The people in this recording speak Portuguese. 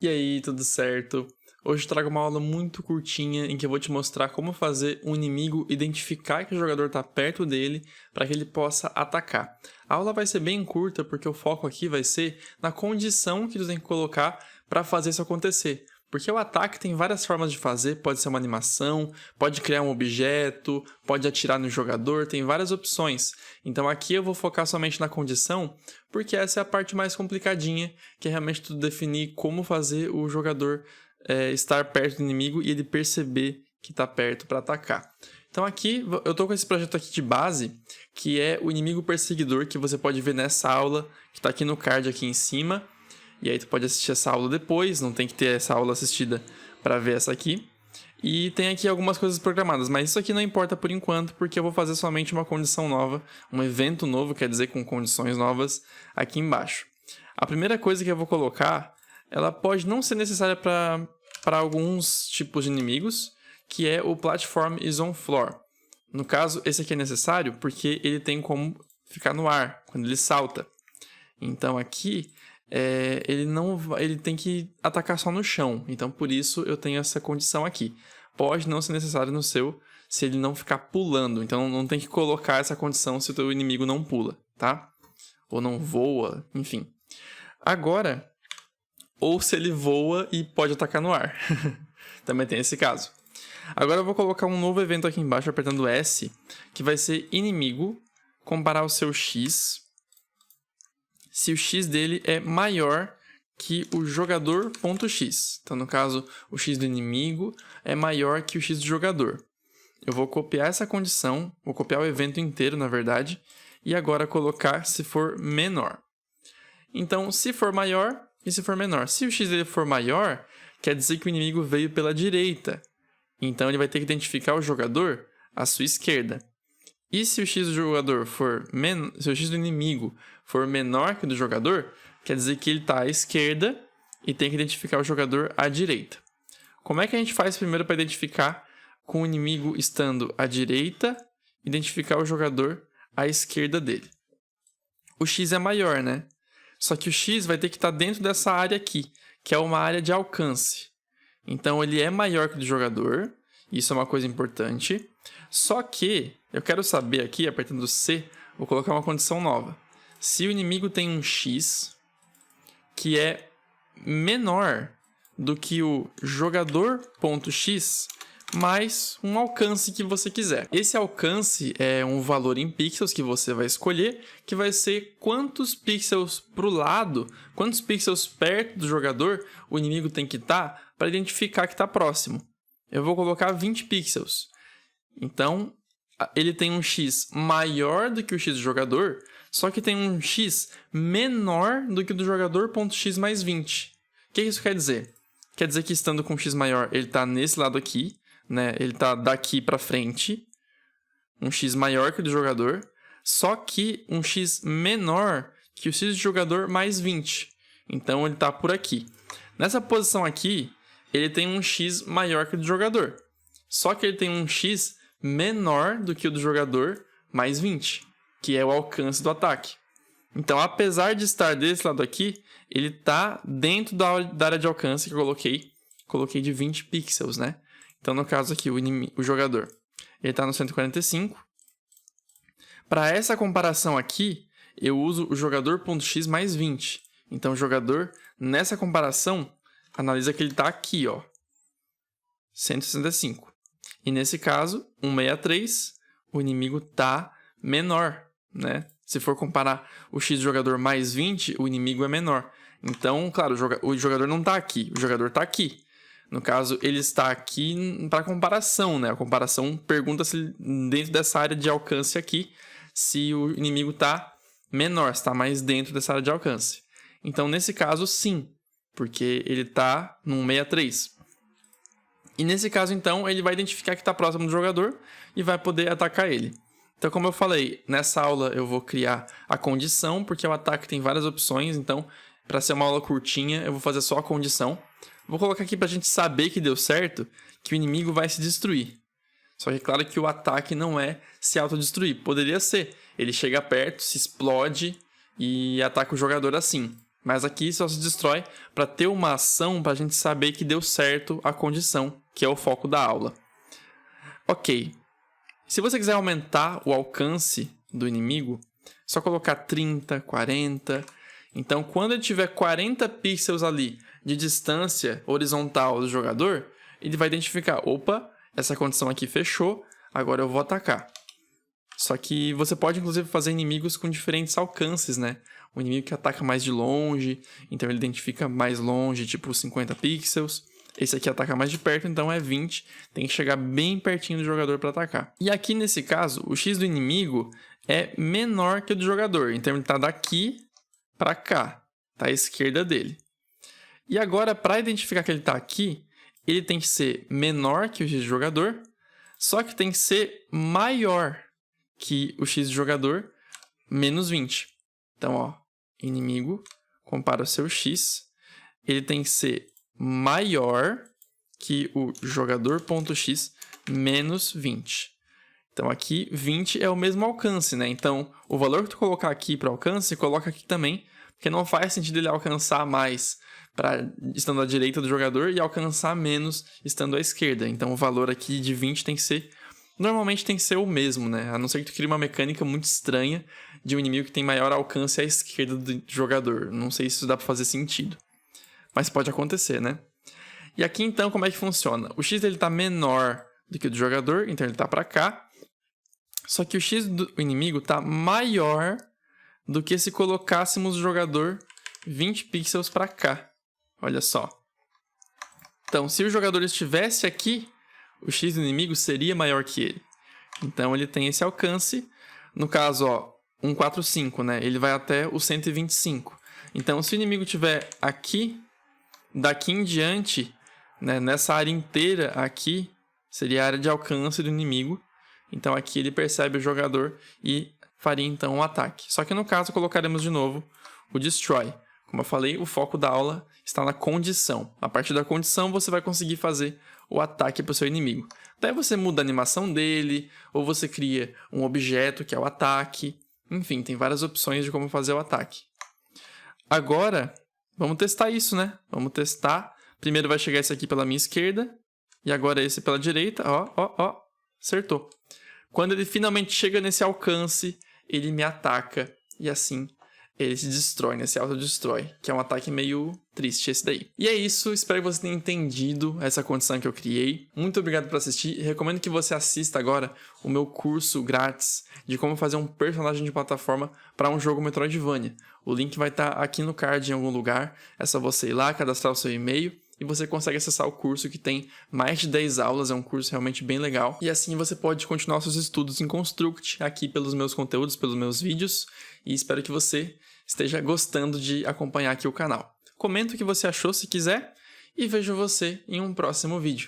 E aí, tudo certo? Hoje eu trago uma aula muito curtinha em que eu vou te mostrar como fazer um inimigo identificar que o jogador está perto dele para que ele possa atacar. A aula vai ser bem curta porque o foco aqui vai ser na condição que tu tem que colocar para fazer isso acontecer. Porque o ataque tem várias formas de fazer, pode ser uma animação, pode criar um objeto, pode atirar no jogador, tem várias opções. Então aqui eu vou focar somente na condição, porque essa é a parte mais complicadinha, que é realmente tu definir como fazer o jogador estar perto do inimigo e ele perceber que está perto para atacar. Então aqui, eu estou com esse projeto aqui de base, que é o inimigo perseguidor, que você pode ver nessa aula, que está aqui no card aqui em cima. E aí tu pode assistir essa aula depois, não tem que ter essa aula assistida para ver essa aqui. E tem aqui algumas coisas programadas, mas isso aqui não importa por enquanto, porque eu vou fazer somente uma condição nova, um evento novo, quer dizer, com condições novas, aqui embaixo. A primeira coisa que eu vou colocar, ela pode não ser necessária para alguns tipos de inimigos, que é o Platform is on floor. No caso, esse aqui é necessário porque ele tem como ficar no ar, quando ele salta. Então aqui, ele tem que atacar só no chão. Então por isso eu tenho essa condição aqui. Pode não ser necessário no seu, se ele não ficar pulando. Então não tem que colocar essa condição se o teu inimigo não pula, tá? Ou não voa, enfim. Agora, ou se ele voa e pode atacar no ar. Também tem esse caso. Agora eu vou colocar um novo evento aqui embaixo, apertando S, que vai ser inimigo, comparar o seu X, se o X dele é maior que o jogador.x. Então, no caso, o X do inimigo é maior que o X do jogador. Eu vou copiar essa condição, vou copiar o evento inteiro, na verdade, e agora colocar se for menor. Então, se for maior e se for menor. Se o X dele for maior, quer dizer que o inimigo veio pela direita. Então, ele vai ter que identificar o jogador à sua esquerda. E se o X do jogador se o X do inimigo for menor que o do jogador, quer dizer que ele está à esquerda e tem que identificar o jogador à direita. Como é que a gente faz primeiro para identificar com o inimigo estando à direita, identificar o jogador à esquerda dele? O X é maior, né? Só que o X vai ter que estar dentro dessa área aqui, que é uma área de alcance. Então ele é maior que o do jogador, isso é uma coisa importante. Só que eu quero saber aqui, apertando C, vou colocar uma condição nova. Se o inimigo tem um X que é menor do que o jogador.x mais um alcance que você quiser. Esse alcance é um valor em pixels que você vai escolher, que vai ser quantos pixels para o lado, quantos pixels perto do jogador o inimigo tem que estar para identificar que está próximo. Eu vou colocar 20 pixels. Então, ele tem um X maior do que o X do jogador, só que tem um X menor do que o do jogador.x mais 20. O que isso quer dizer? Quer dizer que estando com X maior, ele está nesse lado aqui, né? Ele está daqui para frente, um X maior que o do jogador, só que um X menor que o X do jogador mais 20. Então, ele está por aqui. Nessa posição aqui, ele tem um X maior que o do jogador, só que ele tem um X menor do que o do jogador mais 20, que é o alcance do ataque. Então, apesar de estar desse lado aqui, ele está dentro da área de alcance que eu coloquei de 20 pixels, né? Então, no caso aqui, o jogador, ele está no 145. Para essa comparação aqui, eu uso o jogador.x mais 20. Então, o jogador, nessa comparação, analisa que ele está aqui, ó, 165. E nesse caso, 163, o inimigo está menor, né? Se for comparar o X do jogador mais 20, o inimigo é menor. Então, claro, o jogador não está aqui, o jogador está aqui. No caso, ele está aqui para comparação, né? A comparação pergunta se dentro dessa área de alcance aqui, se o inimigo está menor, se está mais dentro dessa área de alcance. Então, nesse caso, sim, porque ele está no 163. E nesse caso, então, ele vai identificar que está próximo do jogador e vai poder atacar ele. Então, como eu falei, nessa aula eu vou criar a condição, porque o ataque tem várias opções. Então, para ser uma aula curtinha, eu vou fazer só a condição. Vou colocar aqui para a gente saber que deu certo, que o inimigo vai se destruir. Só que é claro que o ataque não é se autodestruir. Poderia ser. Ele chega perto, se explode e ataca o jogador assim. Mas aqui só se destrói para ter uma ação para a gente saber que deu certo a condição, que é o foco da aula. Ok. Se você quiser aumentar o alcance do inimigo, é só colocar 30, 40. Então, quando ele tiver 40 pixels ali de distância horizontal do jogador, ele vai identificar, opa, essa condição aqui fechou, agora eu vou atacar. Só que você pode, inclusive, fazer inimigos com diferentes alcances, né? O inimigo que ataca mais de longe, então ele identifica mais longe, tipo 50 pixels. Esse aqui ataca mais de perto, então é 20. Tem que chegar bem pertinho do jogador para atacar. E aqui, nesse caso, o X do inimigo é menor que o do jogador. Então ele está daqui para cá, tá à esquerda dele. E agora, para identificar que ele está aqui, ele tem que ser menor que o X do jogador, só que tem que ser maior que o X do jogador, menos 20. Então, ó, inimigo, compara o seu X, ele tem que ser maior que o jogador.x menos 20. Então, aqui, 20 é o mesmo alcance, né? Então, o valor que tu colocar aqui para alcance, coloca aqui também, porque não faz sentido ele alcançar mais estando à direita do jogador e alcançar menos estando à esquerda. Então, o valor aqui de 20 tem que ser... Normalmente tem que ser o mesmo, né? A não ser que tu crie uma mecânica muito estranha de um inimigo que tem maior alcance à esquerda do jogador. Não sei se isso dá para fazer sentido. Mas pode acontecer, né? E aqui, então, como é que funciona? O X dele tá menor do que o do jogador, então ele tá para cá. Só que o X do inimigo tá maior do que se colocássemos o jogador 20 pixels para cá. Olha só. Então, se o jogador estivesse aqui, o X do inimigo seria maior que ele. Então, ele tem esse alcance. No caso, ó, 145, né? Ele vai até o 125. Então, se o inimigo estiver aqui, daqui em diante, né, nessa área inteira aqui, seria a área de alcance do inimigo. Então, aqui ele percebe o jogador e faria, então, um ataque. Só que, no caso, colocaremos de novo o Destroy. Como eu falei, o foco da aula está na condição. A partir da condição, você vai conseguir fazer o ataque para o seu inimigo. Daí você muda a animação dele, ou você cria um objeto que é o ataque. Enfim, tem várias opções de como fazer o ataque. Agora, vamos testar isso, né? Vamos testar. Primeiro vai chegar esse aqui pela minha esquerda, e agora esse pela direita. Ó, acertou. Quando ele finalmente chega nesse alcance, ele me ataca, e assim ele se destrói, né? Se autodestrói, que é um ataque meio triste esse daí. E é isso, espero que você tenha entendido essa condição que eu criei. Muito obrigado por assistir, recomendo que você assista agora o meu curso grátis de como fazer um personagem de plataforma para um jogo Metroidvania. O link vai estar aqui no card em algum lugar, é só você ir lá, cadastrar o seu e-mail, e você consegue acessar o curso que tem mais de 10 aulas, é um curso realmente bem legal. E assim você pode continuar seus estudos em Construct aqui pelos meus conteúdos, pelos meus vídeos, e espero que você esteja gostando de acompanhar aqui o canal. Comenta o que você achou se quiser, e vejo você em um próximo vídeo.